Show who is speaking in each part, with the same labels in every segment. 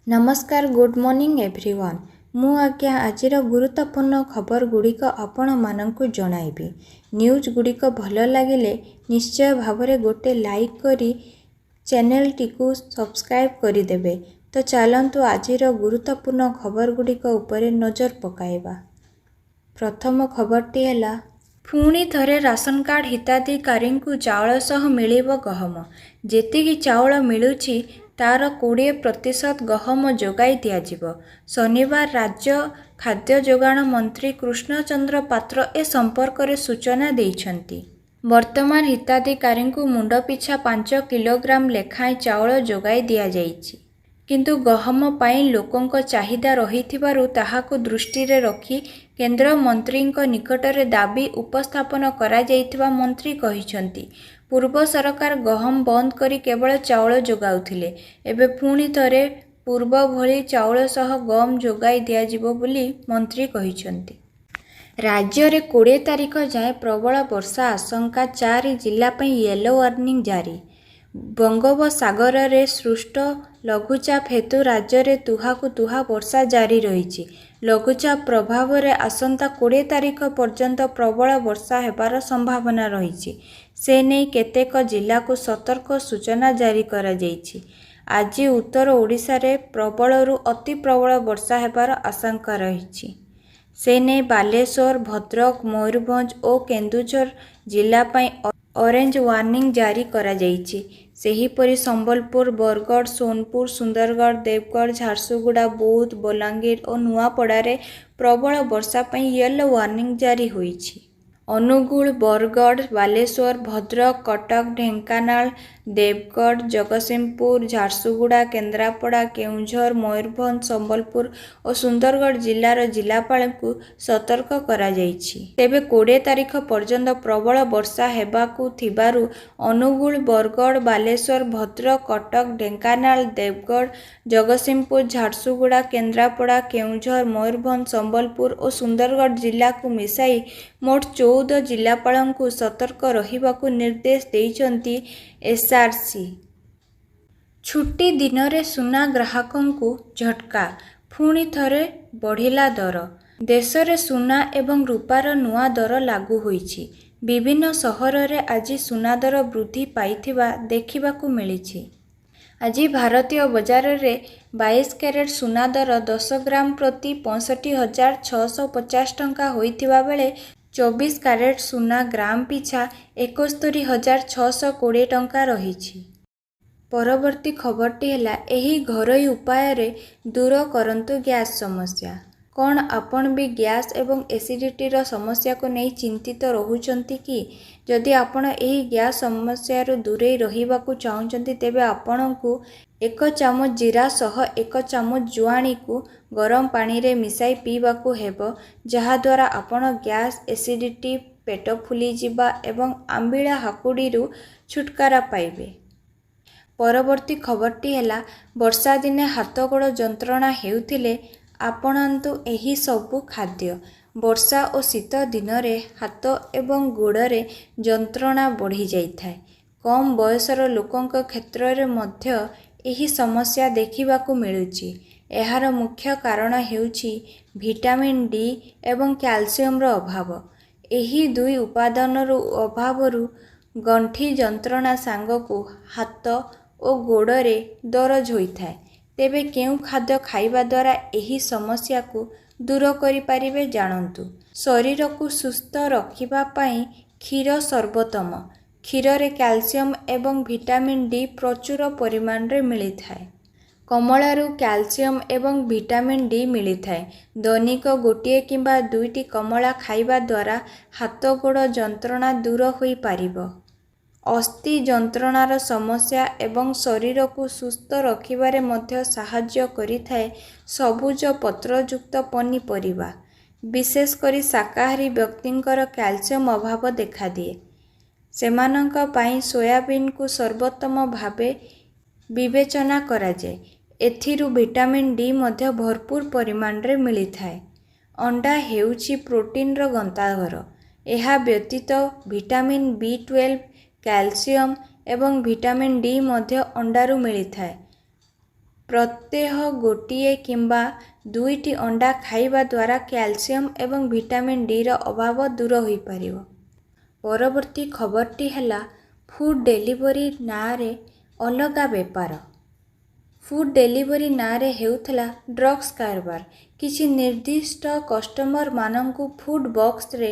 Speaker 1: नमस्कार good morning everyone. मु आज्ञा आजिर गुरुत्वपूर्ण खबर गुड़िक आपण मानकु जणाइबी। न्यूज गुड़िक भल लगिले निश्चय भावरे गोटे लाइक करी चैनल टिकु सब्सक्राइब करिदेबे। तो चलंतु आजिर गुरुत्वपूर्ण खबर गुड़िक उपरे नजर पकाइबा। प्रथम खबरटी है पुणी थरे राशन कार्ड हिताधिकारी चाउल सह मिलिब गहम। जेतिकी चाउल मिलुछि तार 20% गहम जोगाई दियाजिब। शनिवार राज्य खाद्य जोगाण मंत्री कृष्णचंद्र पात्र ए संपर्क में सूचना देइछन्ति। वर्तमान हिताधिकारी मुंड पिछा 5 किलोग्राम लेखाएं चाउल जोगाई दिया जाइछि। किंतु गहम पाई लोकंक चाहिदा रहिथिबारु ताहाकु दृष्टि रे रखी केंद्र मंत्रींक निकटरे दाबी उपस्थापन करा जाइथिबा मंत्री कहिछन्ति। पूर्व सरकार गहम बंद करी केवल चाउल जोगाउथिले, एबे पुणी थरे पूर्व भली चाउल सह गम जोगाई दियाजिबो बोली मंत्री कहिछन्ति। राज्य में 20 तारिख जाए प्रबल वर्षा आशंका। 4 जिला पर येलो वार्निंग जारी। बंगोपसागर रे सृष्ट लघुचाप हेतु राज्य में तुहाकु तुहा वर्षा जारी रही। लघुचाप प्रभाव में आसंता 20 तारिख पर्यंत प्रबल वर्षा हेबार संभावना रही। से नहीं केतेक जिला को सतर्क सूचना जारी करा जाइछि। आज उत्तर ओडिशा रे प्रबलरु अति प्रबल वर्षा हेबार आशंका रही। से नहीं बालेश्वर, भद्रक, मयूरभंज और केन्दुझर जिला पाई ऑरेंज वार्निंग जारी करा जाइछि। सेहीपरि संबलपुर, बरगढ़, सोनपुर, सुंदरगढ़, देवगढ़, झारसुगुड़ा, बौद्ध, बलांगीर और नुआपड़ारे प्रबल वर्षा पाई येलो वार्निंग जारी होइछि। अनुगुल, बरगढ़, बालेश्वर, भद्रक, कटक, ढेंकानाल, देवगढ़, जगतसिंहपुर, झारसुगुड़ा, केन्द्रापड़ा, केउंझर, मयूरभंज, संबलपुर और सुंदरगढ़ जिलार जिलापाल को सतर्क करा जाइछि। तेबे 20 तारिख पर्यंत प्रबल वर्षा हेबाकु थिबारु अनुगुल, बरगढ़, बालेश्वर, भद्रक, कटक, ढेंकानाल, देवगढ़, जगतसिंहपुर, झारसुगुड़ा, केन्द्रापड़ा, केउंझर, मयूरभंज, संबलपुर और सुंदरगढ़ जिला को मिसाई मोट 14 जिलापालଙ୍କୁ सतर्क रहिबाकु निर्देश देइछन्ति एसआरसी। छुट्टी दिन रे सुना ग्राहकंकु झटका। पुणी थरे बढ़िला दर। देश रे सुना एवं रूपार नुआ दर लागू होइछि। विभिन्न सहर रे आज सुना दर वृद्धि पाइथिबा देखिबाकु मिलिछि। आज भारतीय बजार रे 22 कैरेट सुना दर 10 ग्राम प्रति 65,650 टंका होइथिबा बेले 24 कैरेट सुना ग्राम पिछा 71,620 टंका रही। परवर्ती खबरटी है एही घरोई उपाय रे दूर करंतु गैस समस्या। कौन आपण भी गैस एवं एसिडिटी रो समस्या को नहीं चिंतित रहउचंती कि? जदि आपण एही गैस समस्या रो दूरे रहिबाकु चाहुचंती तेबे आपणकु 1 चामच जीरा सह 1 चामच जुआणी को गरम पानी रे मिसाई पीबाकु हेबो, जहा द्वारा आपण गैस, एसिडिटी, पेट फुली जिबा एवं आंबिळा हाकुडीरु छुटकारा पाइबे। परवर्ती खबरटी है वर्षा दिने हाथ गोड़ जंत्रणा हेउथिले आपणांतु एही सबु खाद्य। वर्षा और शीत दिन रे हाथ एवं गोड़े जंत्रणा बढ़ी जाइथाय। कम बयसर लोकंक क्षेत्र रे मध्य एही समस्या देखिबाकु मिलुछि। एहार मुख्य कारण हेउछि विटामिन डी एवं कैल्शियम रो अभाव। एही दुई उपादानर अभावरु गंठी जंत्रणा सांगकु हाथ और गोड़े दरज होइथाय। तेबे केउ खाद्य खाइबा द्वारा एही समस्या को दूर करि पारिबे जानंतु। शरीर को सुस्थ रखिबा पाई क्षीर सर्वोत्तम। क्षीर रे कैल्शियम एवं विटामिन डी प्रचुर परिमाण रे मिलिथाय। कमलारू कैल्शियम एवं विटामिन डी मिलिथाय। दैनिक गोटिए किंबा 2टी कमला खाइबा द्वारा हाथ गोड़ जंत्रणा दूर होई पारिबो। अस्थि जंत्रणार समस्या एवं शरीर को सुस्थ रखिबारे मध्य साहाय्य करिथाय सबुज पत्रयुक्त पनीपरिबा। विशेष करी शाकाहारी व्यक्तिंकर कैल्शियम अभाव देखा दिए। सेमानंक पाई सोयाबीन को सर्वोत्तम भावे विवेचना करा जाए। एथिरु विटामिन डी मध्य भरपूर परिमाण रे मिलिथाय। अंडा हेउछि प्रोटीन रो गंताघर। एहा व्यतीत विटामिन ପ୍ରତ୍ୟେହ ଗୋଟିଏ କିମ୍ବା 2ଟି ଅଣ୍ଡା ଖାଇବା ଦ୍ୱାରା କ୍ୟାଲସିୟମ ଏବଂ ଭିଟାମିନ୍ ଡିର ଅଭାବ ଦୂର ହୋଇପାରିବ। ପରବର୍ତ୍ତୀ ଖବରଟି ହେଲା ଫୁଡ୍ ଡେଲିଭରି ନାଁରେ ଅଲଗା ବେପାର। ଫୁଡ୍ ଡେଲିଭରି ନାଁରେ ହେଉଥିଲା ଡ୍ରଗ୍ସ କାରବାର। କିଛି ନିର୍ଦ୍ଦିଷ୍ଟ କଷ୍ଟମରମାନଙ୍କୁ ଫୁଡ୍ ବକ୍ସରେ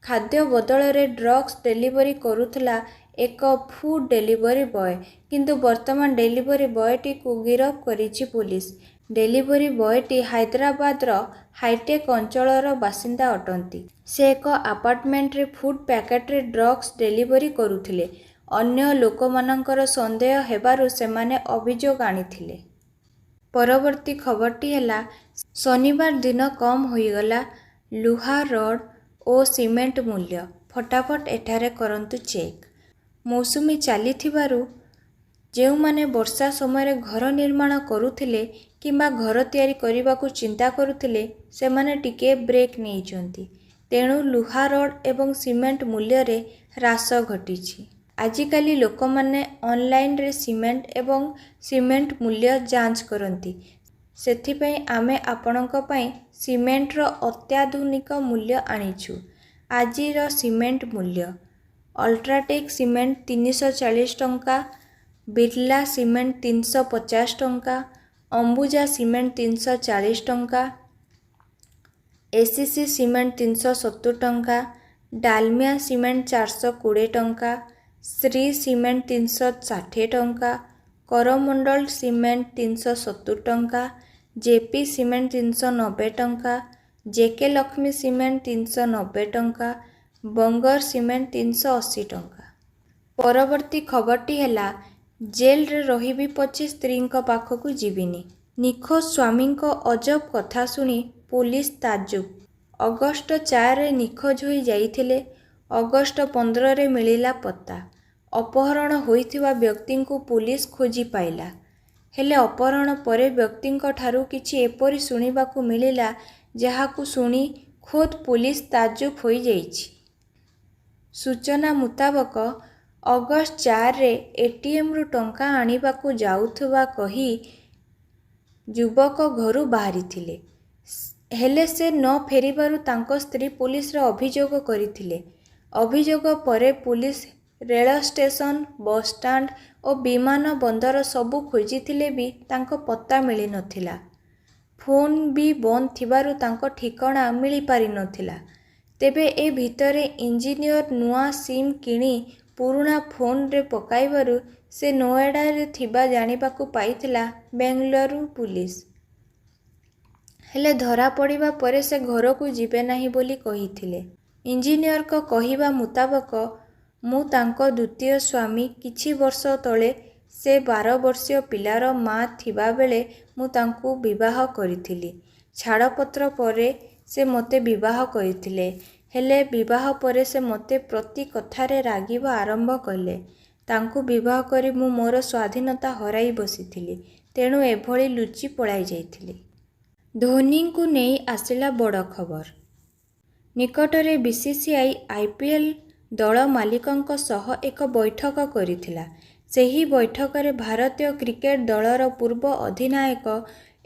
Speaker 1: ଖାଦ୍ୟ ବଦଳରେ ଡ୍ରଗ୍ସ ଡେଲିଭରି କରୁଥିଲା ଏକ ଫୁଡ୍ ଡେଲିଭରି ବୟ। କିନ୍ତୁ ବର୍ତ୍ତମାନ ଡେଲିଭରି ବୟଟିକୁ ଗିରଫ କରିଛି ପୁଲିସ। ଡେଲିଭରି ବୟଟି ହାଇଦ୍ରାବାଦର ହାଇଟେକ୍ ଅଞ୍ଚଳର ବାସିନ୍ଦା ଅଟନ୍ତି। ସେ ଏକ ଆପାର୍ଟମେଣ୍ଟରେ ଫୁଡ୍ ପ୍ୟାକେଟରେ ଡ୍ରଗ୍ସ ଡେଲିଭରି କରୁଥିଲେ। ଅନ୍ୟ ଲୋକମାନଙ୍କର ସନ୍ଦେହ ହେବାରୁ ସେମାନେ ଅଭିଯୋଗ ଆଣିଥିଲେ। ପରବର୍ତ୍ତୀ ଖବରଟି ହେଲା ଶନିବାର ଦିନ କମ୍ ହୋଇଗଲା ଲୁହା ରଡ୍ ଓ ସିମେଣ୍ଟ ମୂଲ୍ୟ। ଫଟାଫଟ ଏଠାରେ କରନ୍ତୁ ଚେକ୍। ମୌସୁମୀ ଚାଲିଥିବାରୁ ଯେଉଁମାନେ ବର୍ଷା ସମୟରେ ଘର ନିର୍ମାଣ କରୁଥିଲେ କିମ୍ବା ଘର ତିଆରି କରିବାକୁ ଚିନ୍ତା କରୁଥିଲେ ସେମାନେ ଟିକିଏ ବ୍ରେକ୍ ନେଇଛନ୍ତି। ତେଣୁ ଲୁହା ରଡ୍ ଏବଂ ସିମେଣ୍ଟ ମୂଲ୍ୟରେ ହ୍ରାସ ଘଟିଛି। ଆଜିକାଲି ଲୋକମାନେ ଅନଲାଇନରେ ସିମେଣ୍ଟ ଏବଂ ସିମେଣ୍ଟ ମୂଲ୍ୟ ଯାଞ୍ଚ କରନ୍ତି। ସେଥିପାଇଁ ଆମେ ଆପଣଙ୍କ ପାଇଁ ସିମେଣ୍ଟର ଅତ୍ୟାଧୁନିକ ମୂଲ୍ୟ ଆଣିଛୁ। ଆଜିର ସିମେଣ୍ଟ ମୂଲ୍ୟ: ଅଲ୍ଟ୍ରାଟେକ୍ ସିମେଣ୍ଟ 340 ଟଙ୍କା, ବିର୍ଲା ସିମେଣ୍ଟ 350 ଟଙ୍କା, ଅମ୍ବୁଜା ସିମେଣ୍ଟ 340 ଟଙ୍କା, ଏସିସି ସିମେଣ୍ଟ 370 ଟଙ୍କା, ଡାଲମିଆ ସିମେଣ୍ଟ 420 ଟଙ୍କା, ଶ୍ରୀ ସିମେଣ୍ଟ 360 ଟଙ୍କା, କରମଣ୍ଡଳ ସିମେଣ୍ଟ 370 ଟଙ୍କା, ଜେପି ସିମେଣ୍ଟ 390 ଟଙ୍କା, ଜେକେ ଲକ୍ଷ୍ମୀ ସିମେଣ୍ଟ 390 ଟଙ୍କା, ବଙ୍ଗର ସିମେଣ୍ଟ 380 ଟଙ୍କା। ପରବର୍ତ୍ତୀ ଖବରଟି ହେଲା ଜେଲରେ ରହିବି ପଛେ ସ୍ତ୍ରୀଙ୍କ ପାଖକୁ ଯିବିନି। ନିଖୋଜ ସ୍ୱାମୀଙ୍କ ଅଜବ କଥା ଶୁଣି ପୁଲିସ ତାଜୁବ। ଅଗଷ୍ଟ 4ରେ ନିଖୋଜ ହୋଇ ଯାଇଥିଲେ। ଅଗଷ୍ଟ 15ରେ ମିଳିଲା ପତ୍ତା। ଅପହରଣ ହୋଇଥିବା ବ୍ୟକ୍ତିଙ୍କୁ ପୁଲିସ ଖୋଜି ପାଇଲା। ହେଲେ ଅପହରଣ ପରେ ବ୍ୟକ୍ତିଙ୍କ ଠାରୁ କିଛି ଏପରି ଶୁଣିବାକୁ ମିଳିଲା ଯାହାକୁ ଶୁଣି ଖୋଦ୍ ପୁଲିସ ତାଜୁବ ହୋଇଯାଇଛି। ସୂଚନା ମୁତାବକ ଅଗଷ୍ଟ 4ରେ ଏଟିଏମ୍ରୁ ଟଙ୍କା ଆଣିବାକୁ ଯାଉଥିବା କହି ଯୁବକ ଘରୁ ବାହାରିଥିଲେ। ହେଲେ ସେ ନ ଫେରିବାରୁ ତାଙ୍କ ସ୍ତ୍ରୀ ପୁଲିସରେ ଅଭିଯୋଗ କରିଥିଲେ। ଅଭିଯୋଗ ପରେ ପୁଲିସ ରେଳ ଷ୍ଟେସନ, ବସ୍ଷ୍ଟାଣ୍ଡ ଓ ବିମାନ ବନ୍ଦର ସବୁ ଖୋଜିଥିଲେ ବି ତାଙ୍କ ପତ୍ତା ମିଳିନଥିଲା। ଫୋନ୍ ବି ବନ୍ଦ ଥିବାରୁ ତାଙ୍କ ଠିକଣା ମିଳିପାରିନଥିଲା। ତେବେ ଏ ଭିତରେ ଇଞ୍ଜିନିୟର ନୂଆ ସିମ୍ କିଣି ପୁରୁଣା ଫୋନରେ ପକାଇବାରୁ ସେ ନୋଏଡାରେ ଥିବା ଜାଣିବାକୁ ପାଇଥିଲା ବେଙ୍ଗଲୁରୁ ପୁଲିସ। ହେଲେ ଧରାପଡ଼ିବା ପରେ ସେ ଘରକୁ ଯିବେ ନାହିଁ ବୋଲି କହିଥିଲେ। ଇଞ୍ଜିନିୟରଙ୍କ କହିବା ମୁତାବକ, ମୁଁ ତାଙ୍କ ଦ୍ୱିତୀୟ ସ୍ୱାମୀ। କିଛି ବର୍ଷ ତଳେ ସେ 12 ବର୍ଷୀୟ ପିଲାର ମାଆ ଥିବାବେଳେ ମୁଁ ତାଙ୍କୁ ବିବାହ କରିଥିଲି। ଛାଡ଼ପତ୍ର ପରେ ସେ ମୋତେ ବିବାହ କରିଥିଲେ। ହେଲେ ବିବାହ ପରେ ସେ ମୋତେ ପ୍ରତି କଥାରେ ରାଗିବା ଆରମ୍ଭ କଲେ। ତାଙ୍କୁ ବିବାହ କରି ମୁଁ ମୋର ସ୍ୱାଧୀନତା ହରାଇ ବସିଥିଲି। ତେଣୁ ଏଭଳି ଲୁଚି ପଳାଇ ଯାଇଥିଲି। ଧୋନିଙ୍କୁ ନେଇ ଆସିଲା ବଡ଼ ଖବର। ନିକଟରେ ବିସିସିଆଇ ଆଇପିଏଲ୍ ଦଳ ମାଲିକଙ୍କ ସହ ଏକ ବୈଠକ କରିଥିଲା। ସେହି ବୈଠକରେ ଭାରତୀୟ କ୍ରିକେଟ ଦଳର ପୂର୍ବ ଅଧିନାୟକ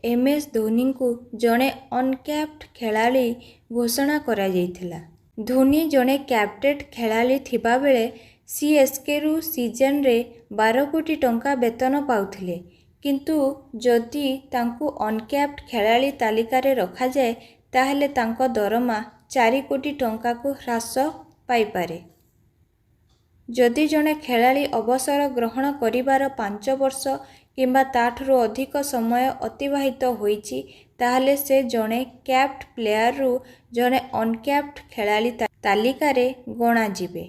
Speaker 1: ଏମ୍ଏସ୍ ଧୋନିଙ୍କୁ ଜଣେ ଅନକ୍ୟାପ୍ଡ ଖେଳାଳି ଘୋଷଣା କରାଯାଇଥିଲା। ଧୋନି ଜଣେ କ୍ୟାପ୍ଡ ଖେଳାଳି ଥିବାବେଳେ ସିଏସ୍କେରୁ ସିଜନରେ 12 କୋଟି ଟଙ୍କା ବେତନ ପାଉଥିଲେ। କିନ୍ତୁ ଯଦି ତାଙ୍କୁ ଅନକ୍ୟାପ୍ଡ ଖେଳାଳି ତାଲିକାରେ ରଖାଯାଏ ତାହେଲେ ତାଙ୍କ ଦରମା 4 କୋଟି ଟଙ୍କାକୁ ହ୍ରାସ ପାଇପାରେ। ଯଦି ଜଣେ ଖେଳାଳି ଅବସର ଗ୍ରହଣ କରିବାର 5 ବର୍ଷ କିମ୍ବା ତାଠାରୁ ଅଧିକ ସମୟ ଅତିବାହିତ ହୋଇଛି ତାହେଲେ ସେ ଜଣେ କ୍ୟାପ୍ଡ ପ୍ଲେୟାରରୁ ଜଣେ ଅନକ୍ୟାପ୍ଡ ଖେଳାଳି ତାଲିକାରେ ଗଣାଯିବେ।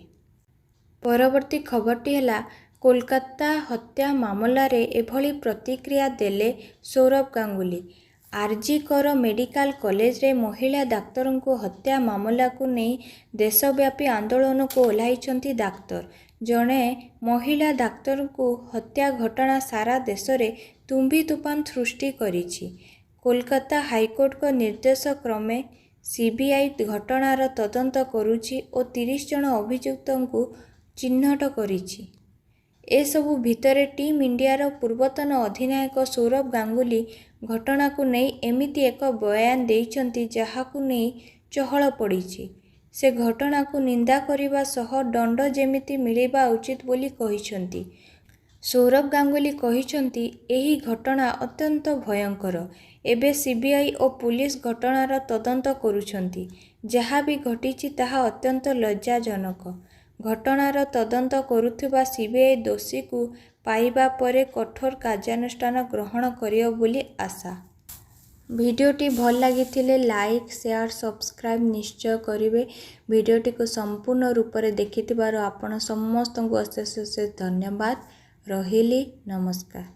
Speaker 1: ପରବର୍ତ୍ତୀ ଖବରଟି ହେଲା କୋଲକାତା ହତ୍ୟା ମାମଲାରେ ଏଭଳି ପ୍ରତିକ୍ରିୟା ଦେଲେ ସୌରଭ ଗାଙ୍ଗୁଲି। ଆର୍ଜି କର ମେଡିକାଲ କଲେଜରେ ମହିଳା ଡାକ୍ତରଙ୍କୁ ହତ୍ୟା ମାମଲାକୁ ନେଇ ଦେଶବ୍ୟାପୀ ଆନ୍ଦୋଳନକୁ ଓହ୍ଲାଇଛନ୍ତି ଡାକ୍ତର। ଜଣେ ମହିଳା ଡାକ୍ତରଙ୍କୁ ହତ୍ୟା ଘଟଣା ସାରା ଦେଶରେ ତୁମ୍ବି ତୁଫାନ ସୃଷ୍ଟି କରିଛି। କୋଲକାତା ହାଇକୋର୍ଟଙ୍କ ନିର୍ଦ୍ଦେଶ କ୍ରମେ ସିବିଆଇ ଘଟଣାର ତଦନ୍ତ କରୁଛି ଓ 30 ଜଣ ଅଭିଯୁକ୍ତଙ୍କୁ ଚିହ୍ନଟ କରିଛି। ଏସବୁ ଭିତରେ ଟିମ୍ ଇଣ୍ଡିଆର ପୂର୍ବତନ ଅଧିନାୟକ ସୌରଭ ଗାଙ୍ଗୁଲି ଘଟଣାକୁ ନେଇ ଏମିତି ଏକ ବୟାନ ଦେଇଛନ୍ତି ଯାହାକୁ ନେଇ ଚହଳ ପଡ଼ିଛି। ସେ ଘଟଣାକୁ ନିନ୍ଦା କରିବା ସହ ଦଣ୍ଡ ଯେମିତି ମିଳିବା ଉଚିତ ବୋଲି କହିଛନ୍ତି। ସୌରଭ ଗାଙ୍ଗୁଲି କହିଛନ୍ତି, ଏହି ଘଟଣା ଅତ୍ୟନ୍ତ ଭୟଙ୍କର। ଏବେ ସିବିଆଇ ଓ ପୁଲିସ ଘଟଣାର ତଦନ୍ତ କରୁଛନ୍ତି। ଯାହା ବି ଘଟିଛି ତାହା ଅତ୍ୟନ୍ତ ଲଜ୍ଜାଜନକ। ଘଟଣାର ତଦନ୍ତ କରୁଥିବା ସିବିଆଇ ଦୋଷୀକୁ ପାଇବା ପରେ କଠୋର କାର୍ଯ୍ୟାନୁଷ୍ଠାନ ଗ୍ରହଣ କରିବ ବୋଲି ଆଶା। ଭିଡ଼ିଓଟି ଭଲ ଲାଗିଥିଲେ ଲାଇକ୍, ସେୟାର, ସବସ୍କ୍ରାଇବ୍ ନିଶ୍ଚୟ କରିବେ। ଭିଡ଼ିଓଟିକୁ ସମ୍ପୂର୍ଣ୍ଣ ରୂପରେ ଦେଖିଥିବାରୁ ଆପଣ ସମସ୍ତଙ୍କୁ ଅଶେଷ ଅଶେଷ ଧନ୍ୟବାଦ। ରହିଲି, ନମସ୍କାର।